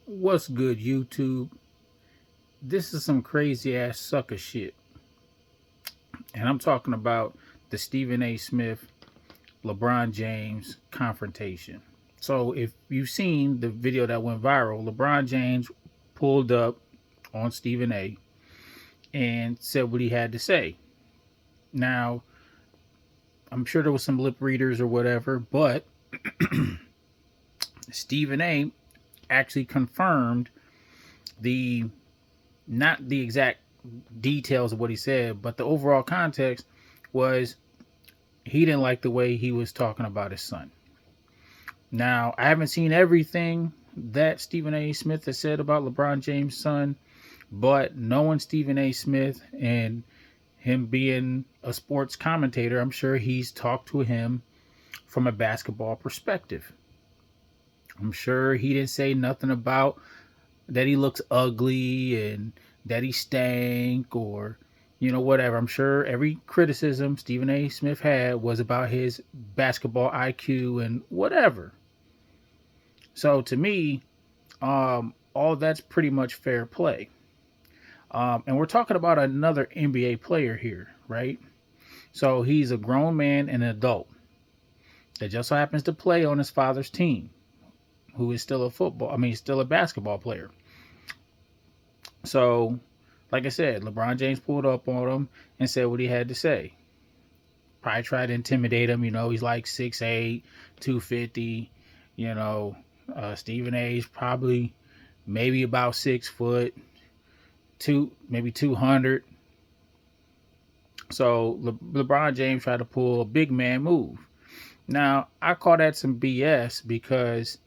What's good, YouTube? This is some crazy ass sucker shit. And I'm talking about the Stephen A. Smith, LeBron James confrontation. So, if you've seen the video that went viral, LeBron James pulled up on Stephen A. and said what he had to say. Now, I'm sure there was some lip readers or whatever, but Stephen A. actually confirmed the not the exact details of what he said, but the overall context was he didn't like the way he was talking about his son. Now, I haven't seen everything that Stephen A. Smith has said about LeBron James' son, but knowing Stephen A. Smith and him being a sports commentator, I'm sure he's talked to him from a basketball perspective. I'm sure he didn't say nothing about that he looks ugly and that he stank or whatever. I'm sure every criticism Stephen A. Smith had was about his basketball IQ and whatever. So to me, all that's pretty much fair play. And we're talking about another NBA player here, right? So he's a grown man and an adult that just so happens to play on his father's team, who is still still a basketball player. So, like I said, LeBron James pulled up on him and said what he had to say. Probably tried to intimidate him. He's like 6'8", 250. Stephen A's probably maybe about 6 foot, maybe 200. So LeBron James tried to pull a big man move. Now, I call that some BS because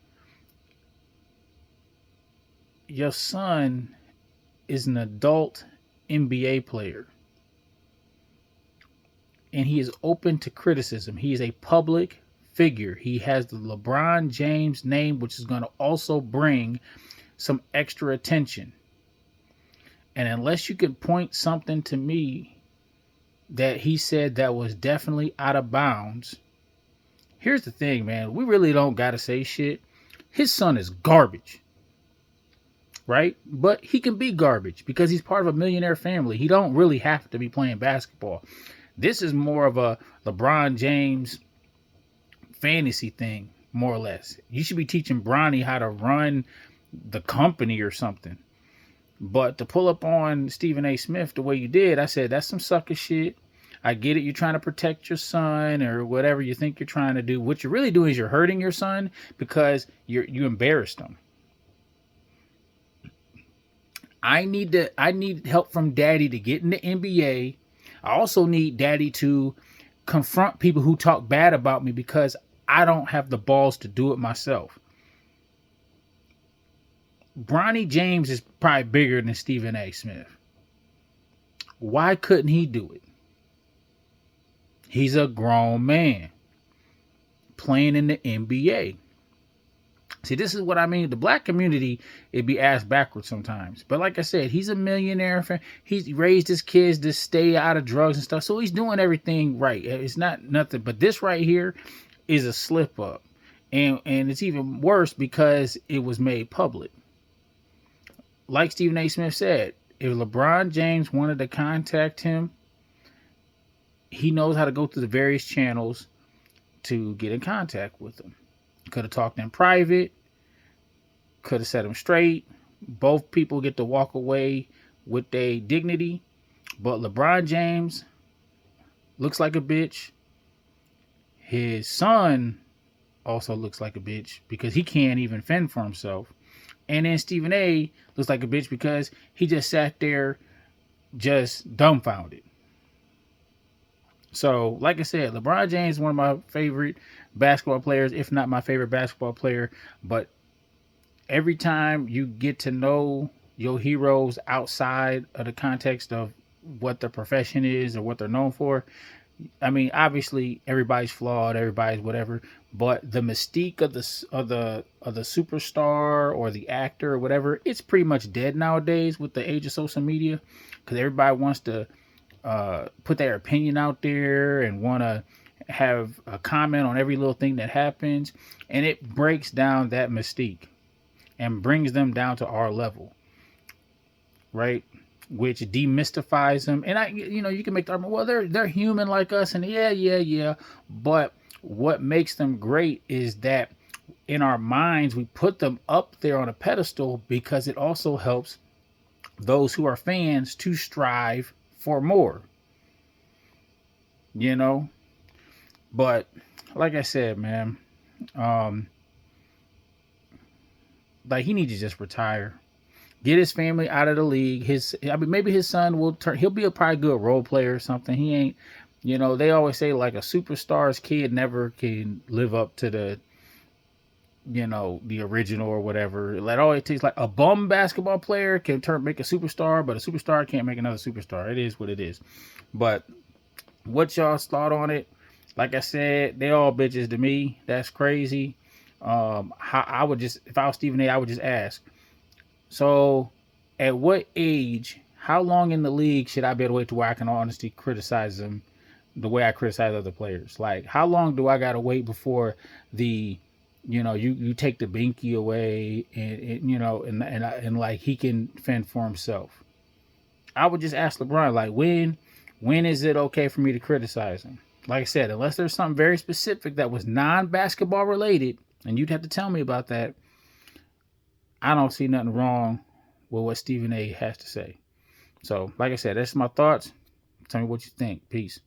your son is an adult NBA player. And he is open to criticism. He is a public figure. He has the LeBron James name, which is going to also bring some extra attention. And unless you can point something to me that he said that was definitely out of bounds, here's the thing, man. We really don't got to say shit. His son is garbage. Right? But he can be garbage because he's part of a millionaire family. He don't really have to be playing basketball. This is more of a LeBron James fantasy thing, more or less. You should be teaching Bronny how to run the company or something. But to pull up on Stephen A. Smith the way you did, I said, that's some sucker shit. I get it. You're trying to protect your son or whatever you think you're trying to do. What you're really doing is you're hurting your son because you embarrassed him. I need help from daddy to get in the NBA. I also need daddy to confront people who talk bad about me because I don't have the balls to do it myself. Bronny James is probably bigger than Stephen A. Smith. Why couldn't he do it? He's a grown man playing in the NBA. See, this is what I mean. The black community, it'd be asked backwards sometimes. But like I said, he's a millionaire. He's raised his kids to stay out of drugs and stuff. So he's doing everything right. It's not nothing. But this right here is a slip up. And it's even worse because it was made public. Like Stephen A. Smith said, if LeBron James wanted to contact him, he knows how to go through the various channels to get in contact with him. Could have talked in private. Could have set him straight. Both people get to walk away with their dignity. But LeBron James looks like a bitch. His son also looks like a bitch because he can't even fend for himself. And then Stephen A. looks like a bitch because he just sat there just dumbfounded. So, like I said, LeBron James is one of my favorite basketball players, if not my favorite basketball player. But every time you get to know your heroes outside of the context of what their profession is or what they're known for, I mean, obviously everybody's flawed, everybody's whatever, but the mystique of the superstar or the actor or whatever, it's pretty much dead nowadays with the age of social media because everybody wants to put their opinion out there and want to have a comment on every little thing that happens, and it breaks down that mystique. and brings them down to our level, right? Which demystifies them. And you can make the argument, well, they're human like us, and yeah. But what makes them great is that in our minds we put them up there on a pedestal because it also helps those who are fans to strive for more. You know, but like I said, man, um, like he needs to just retire. Get his family out of the league. Maybe his son will turn. He'll be a probably good role player or something. He ain't. They always say like a superstar's kid never can live up to the original or whatever. Like all it takes, like a bum basketball player can make a superstar, but a superstar can't make another superstar. It is what it is. But what y'all's thought on it? Like I said, they all bitches to me. That's crazy. I would just, if I was Stephen A, I would just ask. So, at what age, how long in the league should I be able to wait to where I can honestly criticize them the way I criticize other players? Like, how long do I got to wait before you take the binky away and like he can fend for himself? I would just ask LeBron, like, when is it okay for me to criticize him? Like I said, unless there's something very specific that was non-basketball related, and you'd have to tell me about that, I don't see nothing wrong with what Stephen A has to say. So, like I said, that's my thoughts. Tell me what you think. Peace.